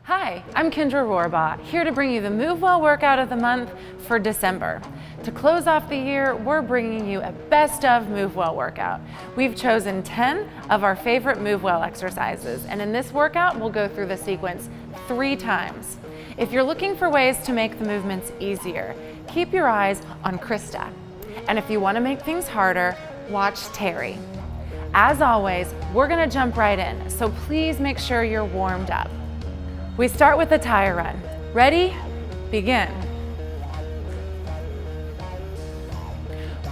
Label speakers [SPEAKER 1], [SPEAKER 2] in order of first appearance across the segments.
[SPEAKER 1] Hi, I'm Kendra Rohrbaugh, here to bring you the MoveWell workout of the month for December. To close off the year, we're bringing you a best of MoveWell workout. We've chosen 10 of our favorite MoveWell exercises, and in this workout, we'll go through the sequence 3 times. If you're looking for ways to make the movements easier, keep your eyes on Krista. And if you want to make things harder, watch Terry. As always, we're going to jump right in, so please make sure you're warmed up. We start with a tire run. Ready? Begin.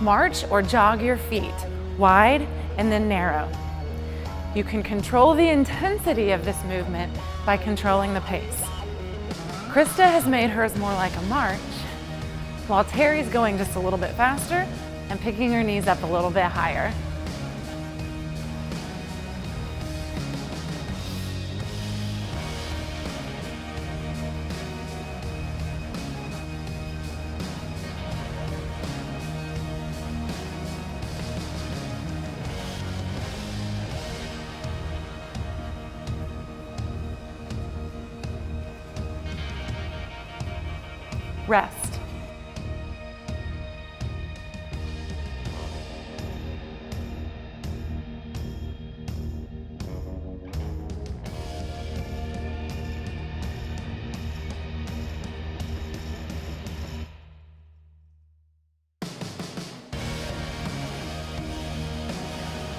[SPEAKER 1] March or jog your feet, wide and then narrow. You can control the intensity of this movement by controlling the pace. Krista has made hers more like a march, while Terry's going just a little bit faster and picking her knees up a little bit higher. Rest.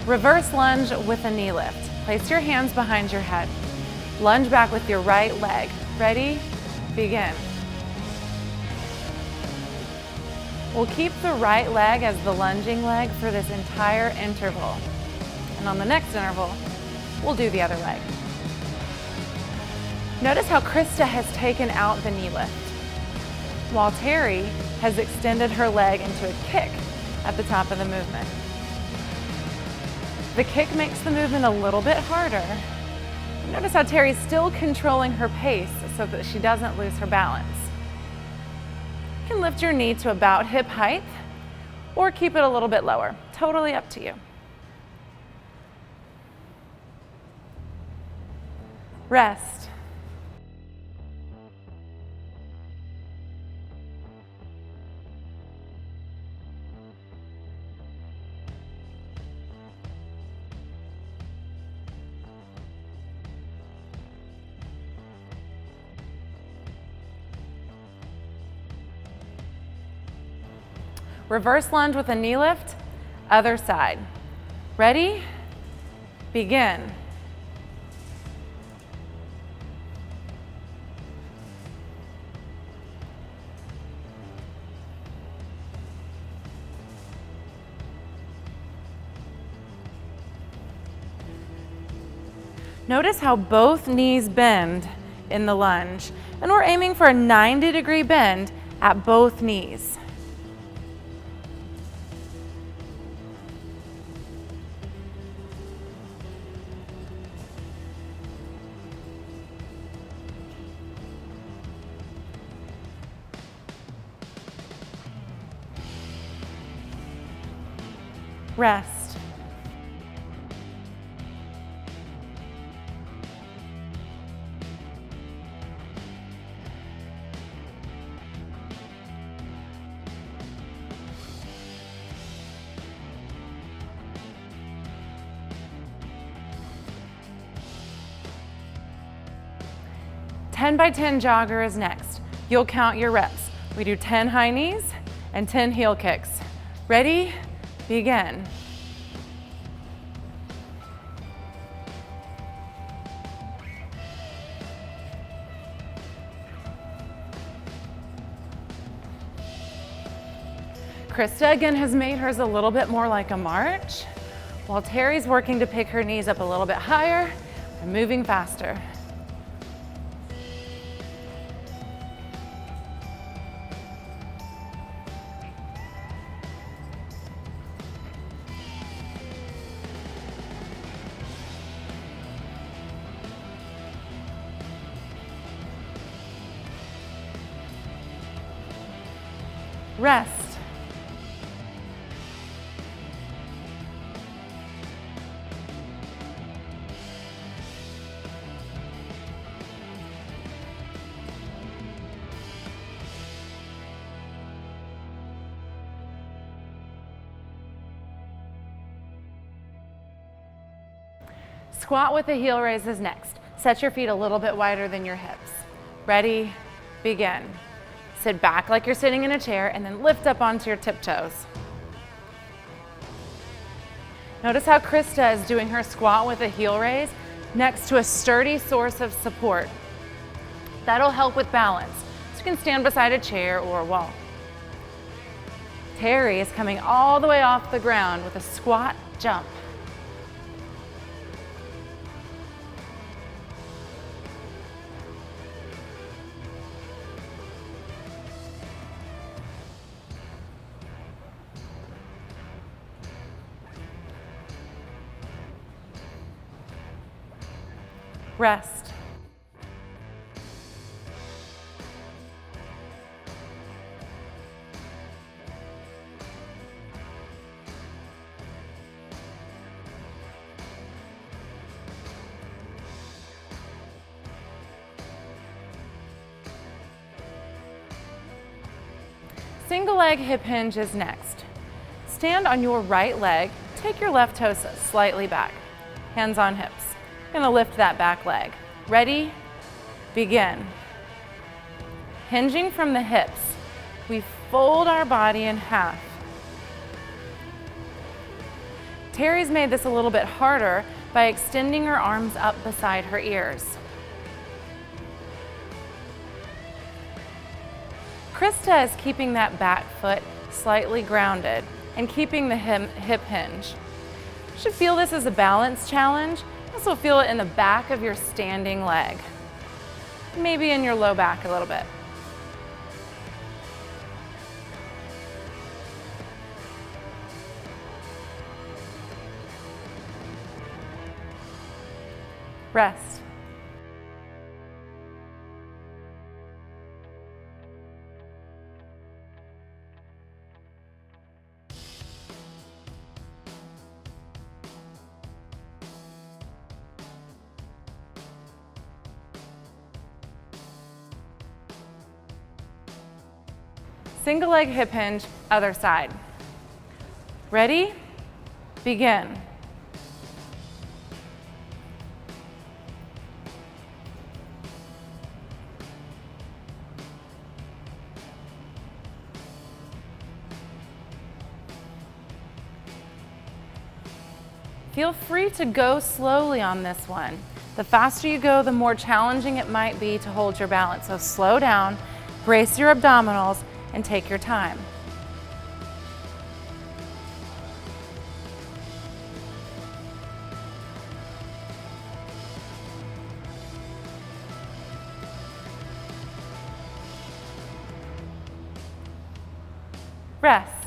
[SPEAKER 1] Reverse lunge with a knee lift. Place your hands behind your head. Lunge back with your right leg. Ready? Begin. We'll keep the right leg as the lunging leg for this entire interval. And on the next interval, we'll do the other leg. Notice how Krista has taken out the knee lift, while Terry has extended her leg into a kick at the top of the movement. The kick makes the movement a little bit harder. Notice how Terry's still controlling her pace so that she doesn't lose her balance. You can lift your knee to about hip height or keep it a little bit lower. Totally up to you. Rest. Reverse lunge with a knee lift, other side. Ready? Begin. Notice how both knees bend in the lunge, and we're aiming for a 90-degree bend at both knees. Rest. Ten by 10 jogger is next. You'll count your reps. We do 10 high knees and 10 heel kicks. Ready? Begin. Krista again has made hers a little bit more like a march, while Terry's working to pick her knees up a little bit higher and moving faster. Rest. Squat with a heel raise is next. Set your feet a little bit wider than your hips. Ready, begin. Sit back like you're sitting in a chair and then lift up onto your tiptoes. Notice how Krista is doing her squat with a heel raise next to a sturdy source of support. That'll help with balance. So you can stand beside a chair or a wall. Terry is coming all the way off the ground with a squat jump. Rest. Single leg hip hinge is next. Stand on your right leg, take your left toe slightly back, hands on hips. Gonna lift that back leg. Ready? Begin. Hinging from the hips, we fold our body in half. Terry's made this a little bit harder by extending her arms up beside her ears. Krista is keeping that back foot slightly grounded and keeping the hip hinge. You should feel this as a balance challenge. Also feel it in the back of your standing leg, maybe in your low back a little bit. Rest. Single leg hip hinge, other side. Ready? Begin. Feel free to go slowly on this one. The faster you go, the more challenging it might be to hold your balance. So slow down, brace your abdominals, and take your time. Rest.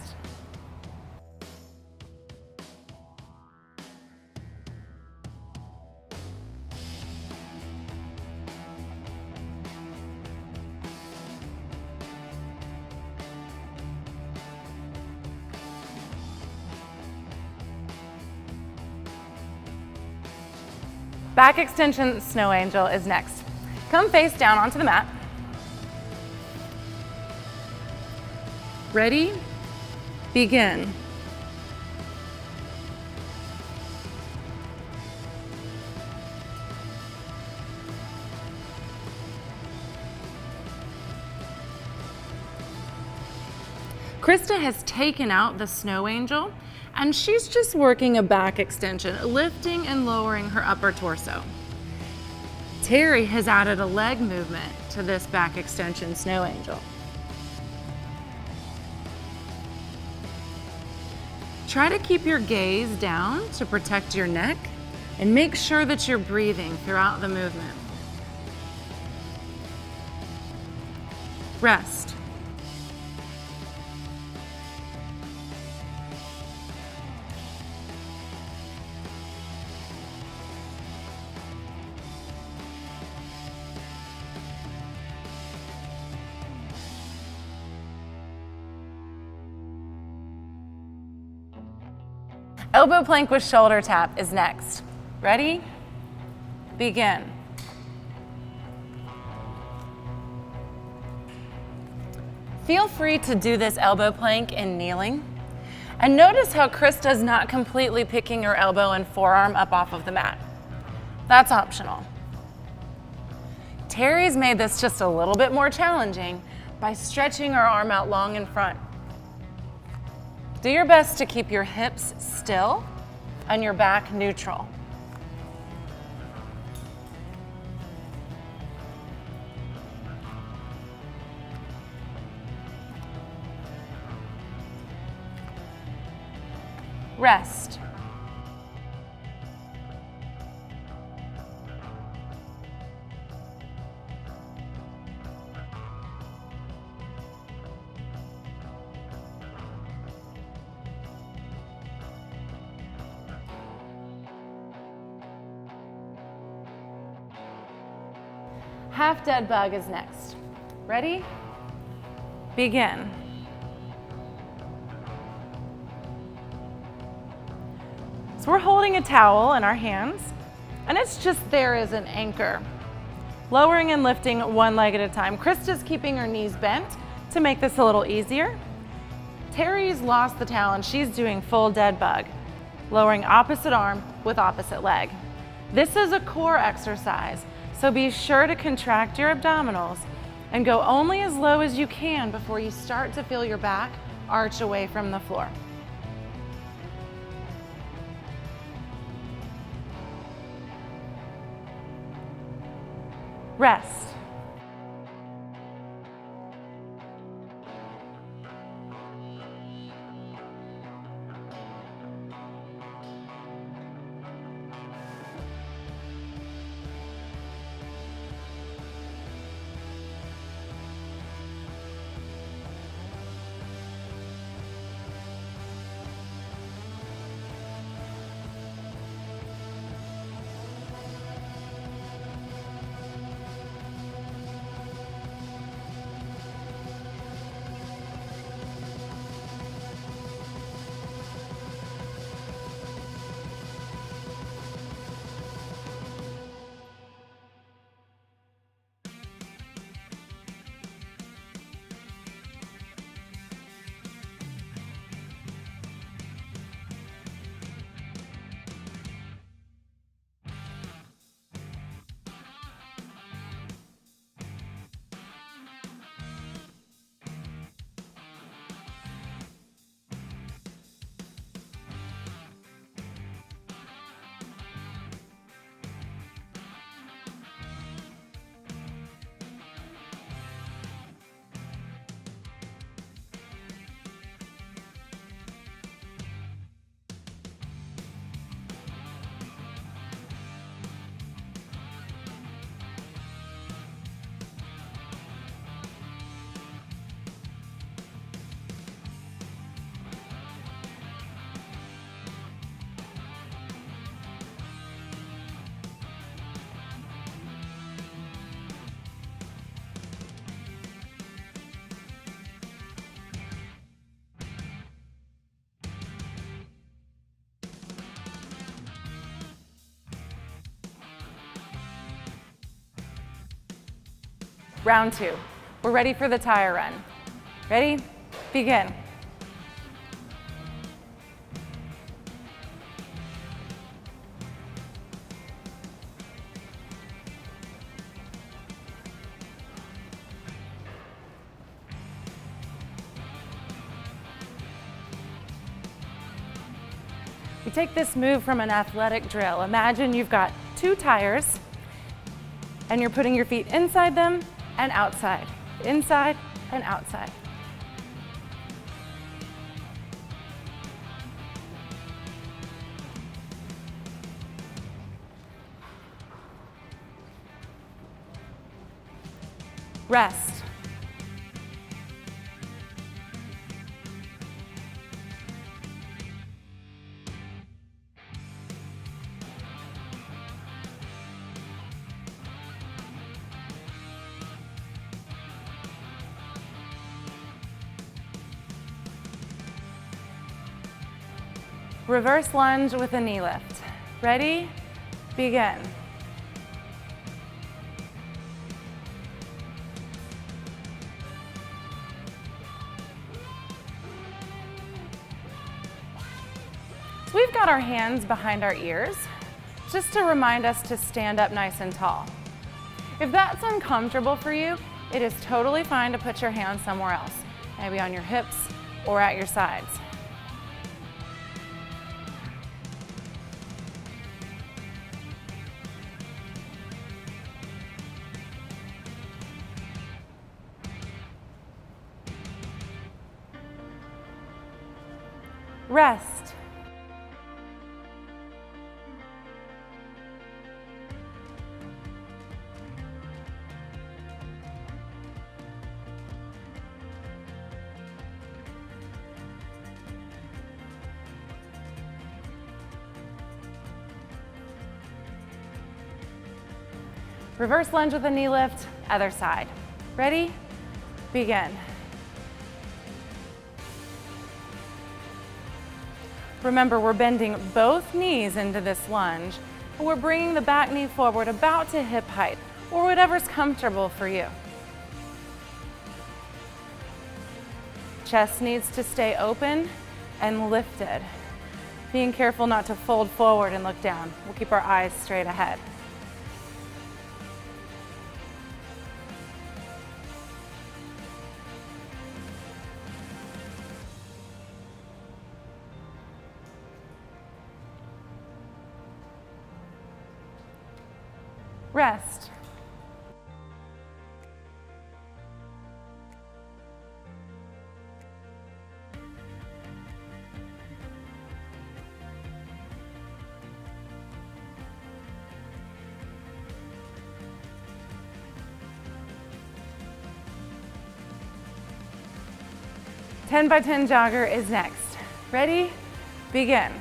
[SPEAKER 1] Back extension snow angel is next. Come face down onto the mat. Ready? Begin. Krista has taken out the snow angel and she's just working a back extension, lifting and lowering her upper torso. Terry has added a leg movement to this back extension snow angel. Try to keep your gaze down to protect your neck and make sure that you're breathing throughout the movement. Rest. Elbow plank with shoulder tap is next. Ready? Begin. Feel free to do this elbow plank in kneeling. And notice how Krista's not completely picking her elbow and forearm up off of the mat. That's optional. Terry's made this just a little bit more challenging by stretching her arm out long in front. Do your best to keep your hips still and your back neutral. Rest. Half dead bug is next. Ready? Begin. So we're holding a towel in our hands, and it's just there as an anchor. Lowering and lifting one leg at a time. Krista's keeping her knees bent to make this a little easier. Terry's lost the towel and she's doing full dead bug, lowering opposite arm with opposite leg. This is a core exercise, so be sure to contract your abdominals and go only as low as you can before you start to feel your back arch away from the floor. Rest. Round two. We're ready for the tire run. Ready? Begin. We take this move from an athletic drill. Imagine you've got two tires and you're putting your feet inside them and outside, inside and outside. Rest. Reverse lunge with a knee lift. Ready? Begin. So we've got our hands behind our ears. just to remind us to stand up nice and tall. If that's uncomfortable for you, it is totally fine to put your hands somewhere else, maybe on your hips or at your sides. Rest. Reverse lunge with a knee lift, other side. Ready? Begin. Remember, we're bending both knees into this lunge, and we're bringing the back knee forward about to hip height, or whatever's comfortable for you. Chest needs to stay open and lifted. Being careful not to fold forward and look down. We'll keep our eyes straight ahead. Rest. Ten by 10 jogger is next. Ready? Begin.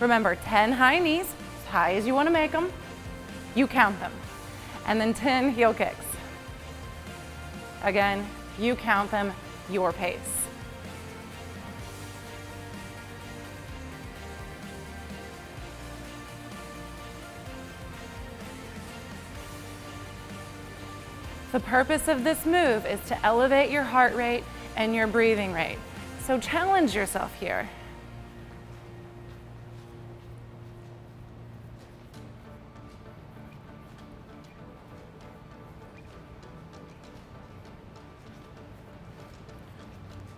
[SPEAKER 1] Remember, 10 high knees, as high as you want to make them. You count them. And then 10 heel kicks. Again, you count them, your pace. The purpose of this move is to elevate your heart rate and your breathing rate. So challenge yourself here.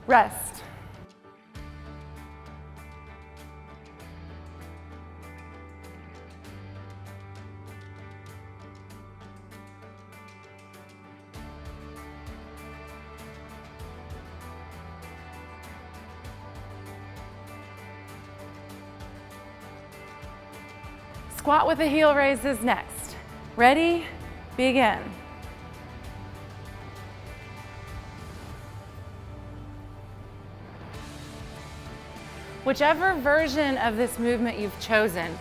[SPEAKER 1] Rest. Squat with the heel raise is next. Ready? Begin. Whichever version of this movement you've chosen,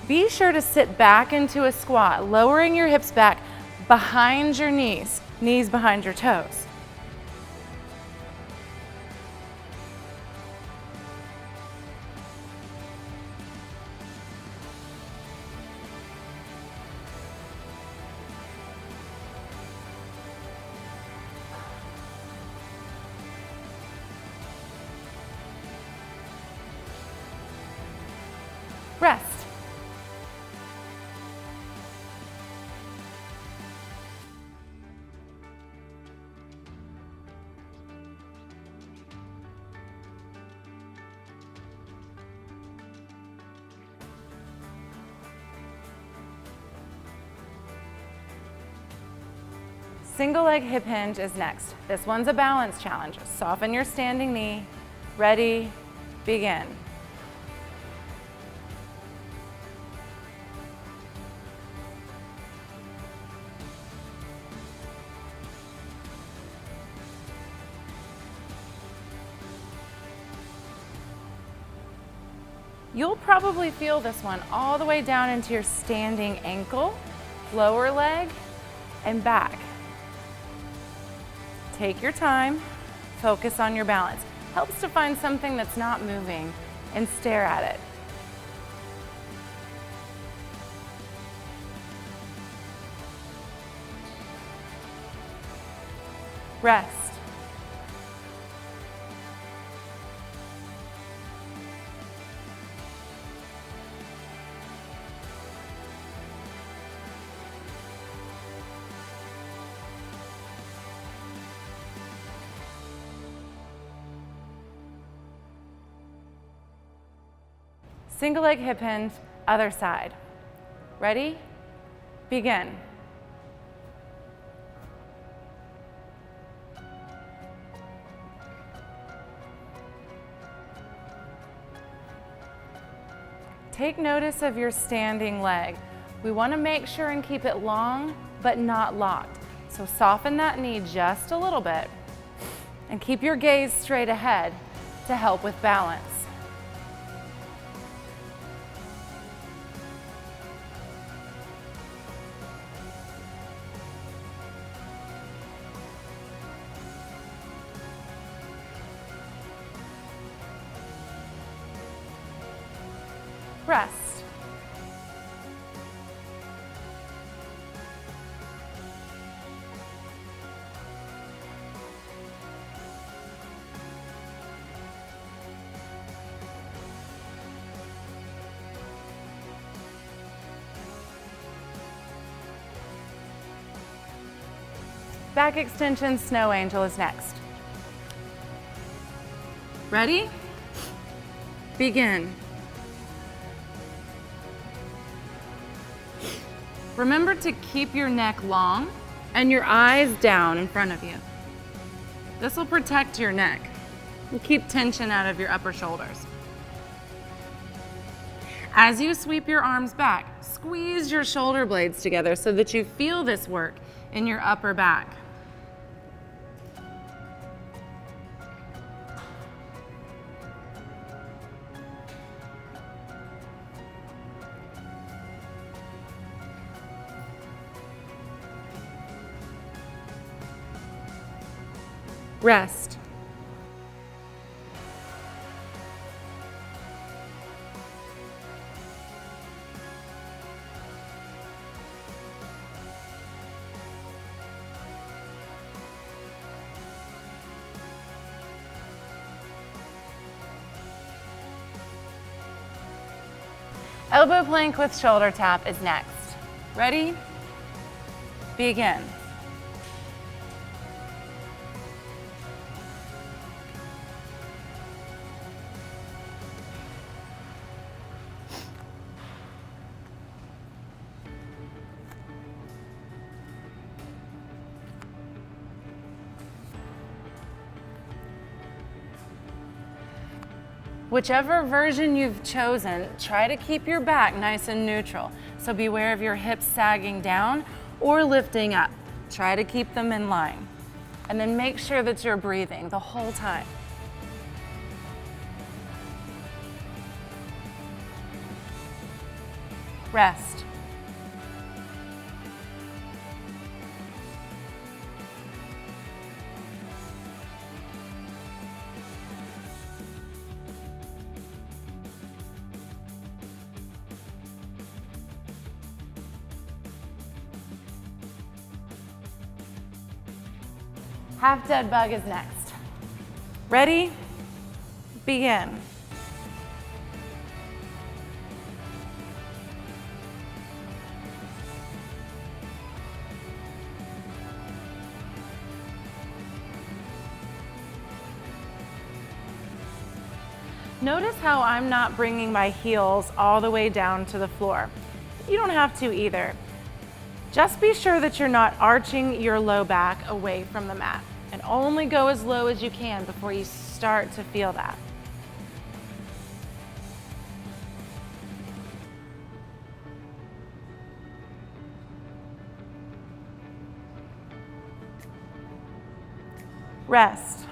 [SPEAKER 1] be sure to sit back into a squat, lowering your hips back behind your knees, knees behind your toes. Rest. Single leg hip hinge is next. This one's a balance challenge. Soften your standing knee. Ready, begin. You'll probably feel this one all the way down into your standing ankle, lower leg, and back. Take your time, focus on your balance. Helps to find something that's not moving and stare at it. Rest. Single leg hip hinge, other side. Ready? Begin. Take notice of your standing leg. We want to make sure and keep it long, but not locked. So soften that knee just a little bit and keep your gaze straight ahead to help with balance. Rest. Back extension snow angel is next. Ready? Begin. Remember to keep your neck long and your eyes down in front of you. This will protect your neck and keep tension out of your upper shoulders. As you sweep your arms back, squeeze your shoulder blades together so that you feel this work in your upper back. Rest. Elbow plank with shoulder tap is next. Ready? Begin. Whichever version you've chosen, try to keep your back nice and neutral. So beware of your hips sagging down or lifting up. Try to keep them in line. And then make sure that you're breathing the whole time. Rest. Half dead bug is next. Ready? Begin. Notice how I'm not bringing my heels all the way down to the floor. You don't have to either. Just be sure that you're not arching your low back away from the mat, and only go as low as you can before you start to feel that. Rest.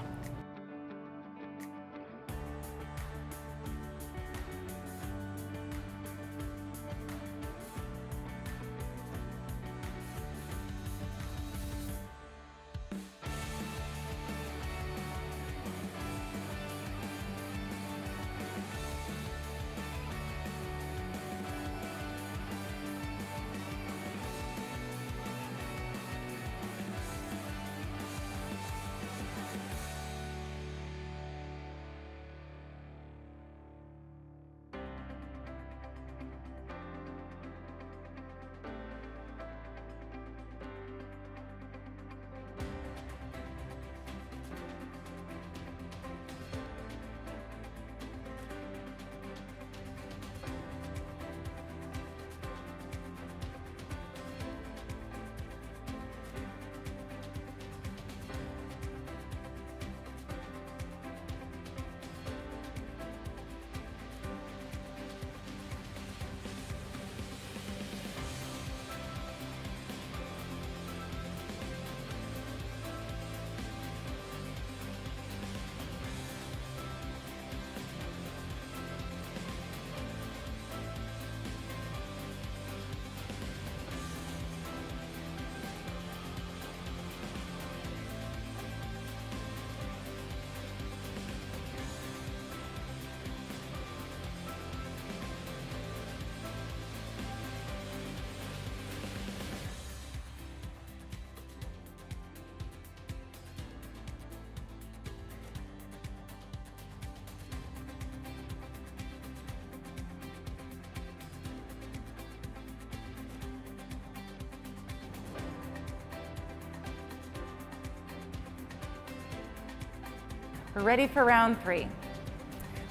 [SPEAKER 1] We're ready for round 3.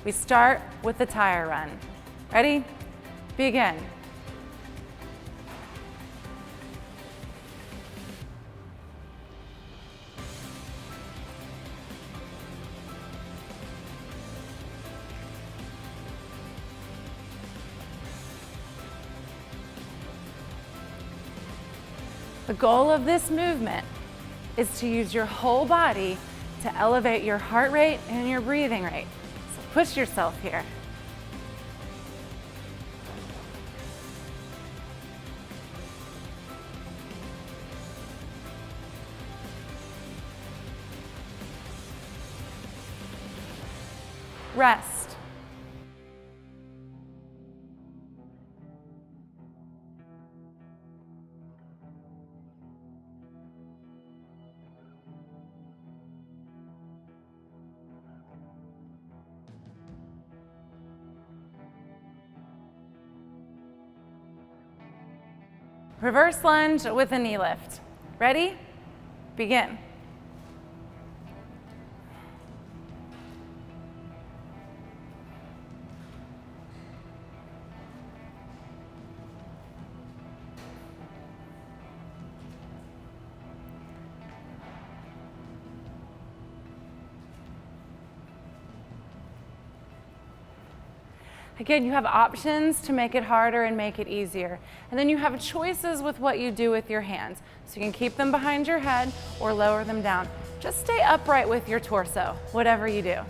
[SPEAKER 1] We start with the tire run. Ready? Begin. The goal of this movement is to use your whole body to elevate your heart rate and your breathing rate. So push yourself here. Rest. Reverse lunge with a knee lift. Ready? Begin. Again, you have options to make it harder and make it easier. And then you have choices with what you do with your hands. So you can keep them behind your head or lower them down. Just stay upright with your torso, whatever you do.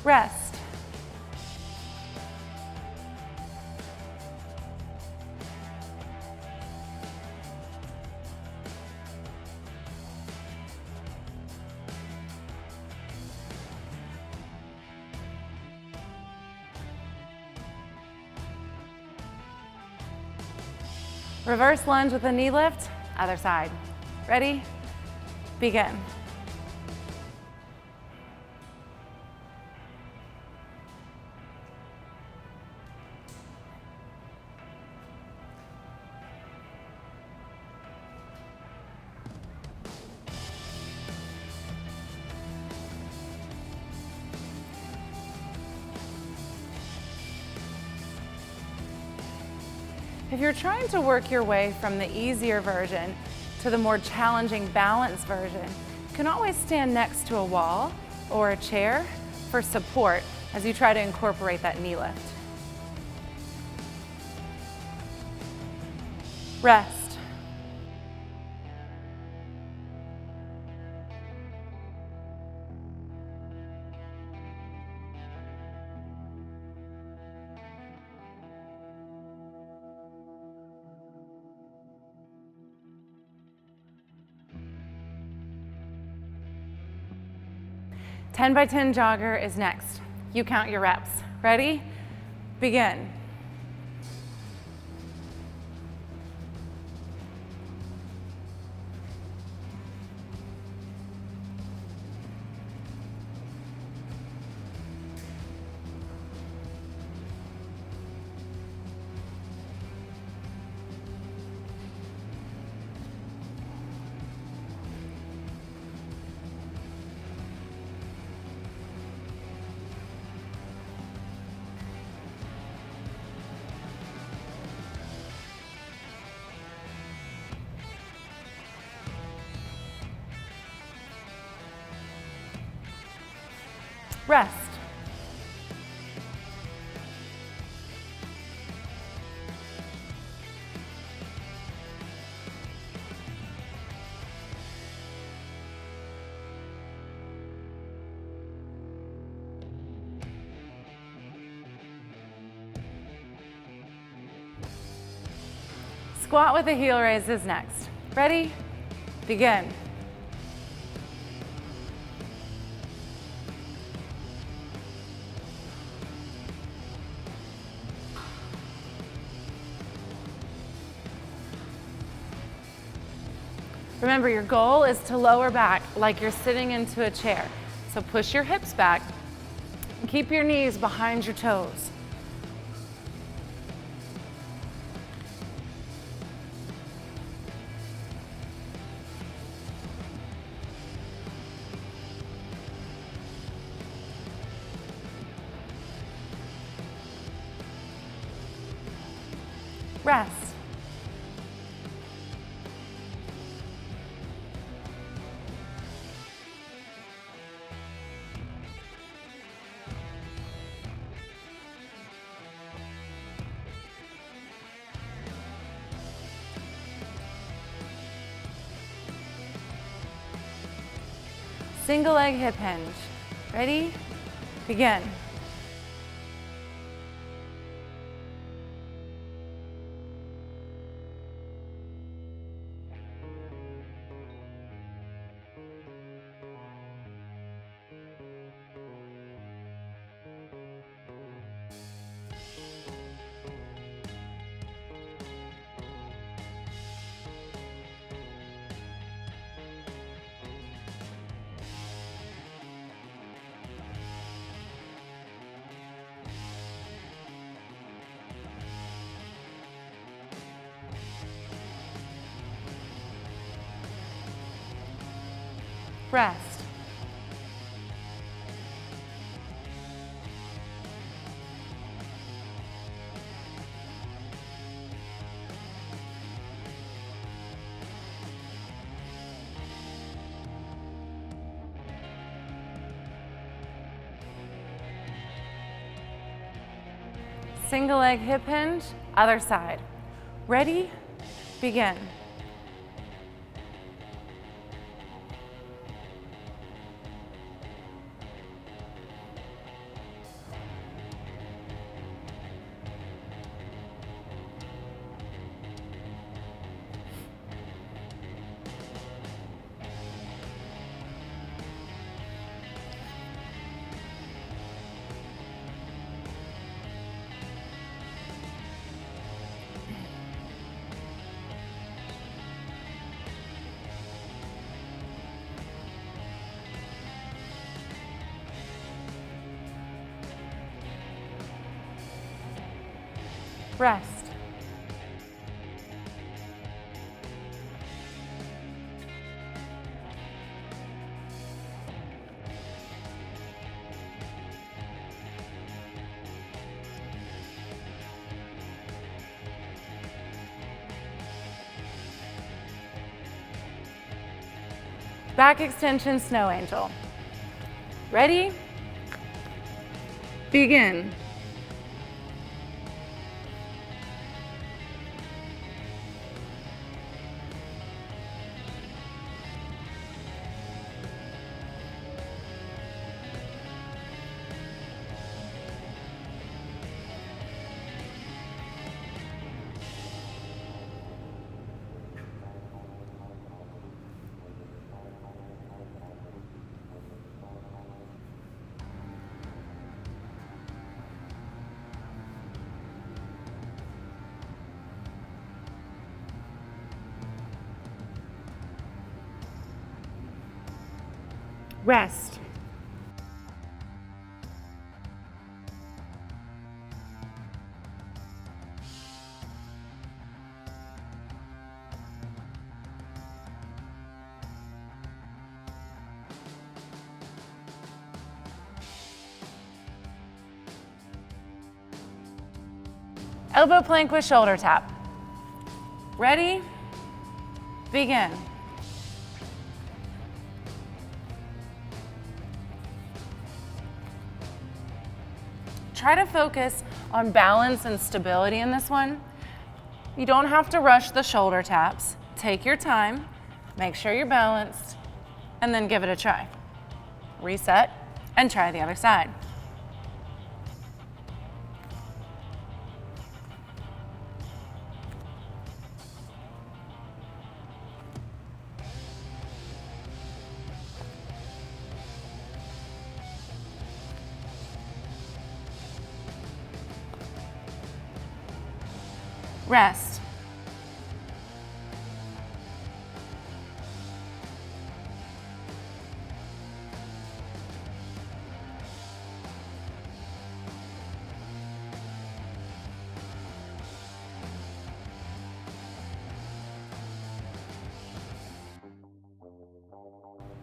[SPEAKER 1] Rest. Reverse lunge with a knee lift, other side. Ready? Begin. If you're trying to work your way from the easier version to the more challenging balanced version, you can always stand next to a wall or a chair for support as you try to incorporate that knee lift. Rest. Ten by 10 jogger is next. You count your reps. Ready? Begin. Rest. Squat with a heel raise is next. Ready? Begin. Remember, your goal is to lower back like you're sitting into a chair. So push your hips back and keep your knees behind your toes. Rest. Single leg hip hinge. Ready? Begin. Rest. Single leg hip hinge, other side. Ready? Begin. Rest. Back extension, snow angel. Ready? Begin. Rest. Elbow plank with shoulder tap. Ready? Begin. Try to focus on balance and stability in this one. You don't have to rush the shoulder taps. Take your time, make sure you're balanced, and then give it a try. Reset and try the other side. Rest.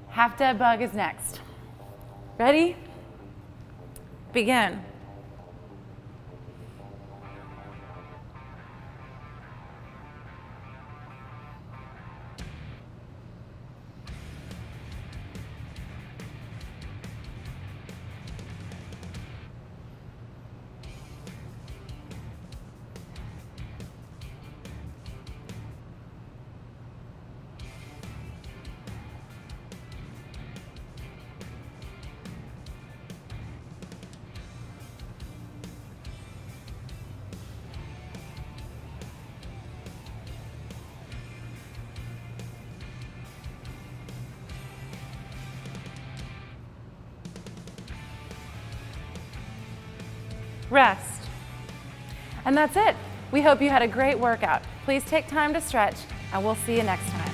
[SPEAKER 1] Half dead bug is next. Ready? Begin. rest. And that's it. We hope you had a great workout. Please take time to stretch, and we'll see you next time.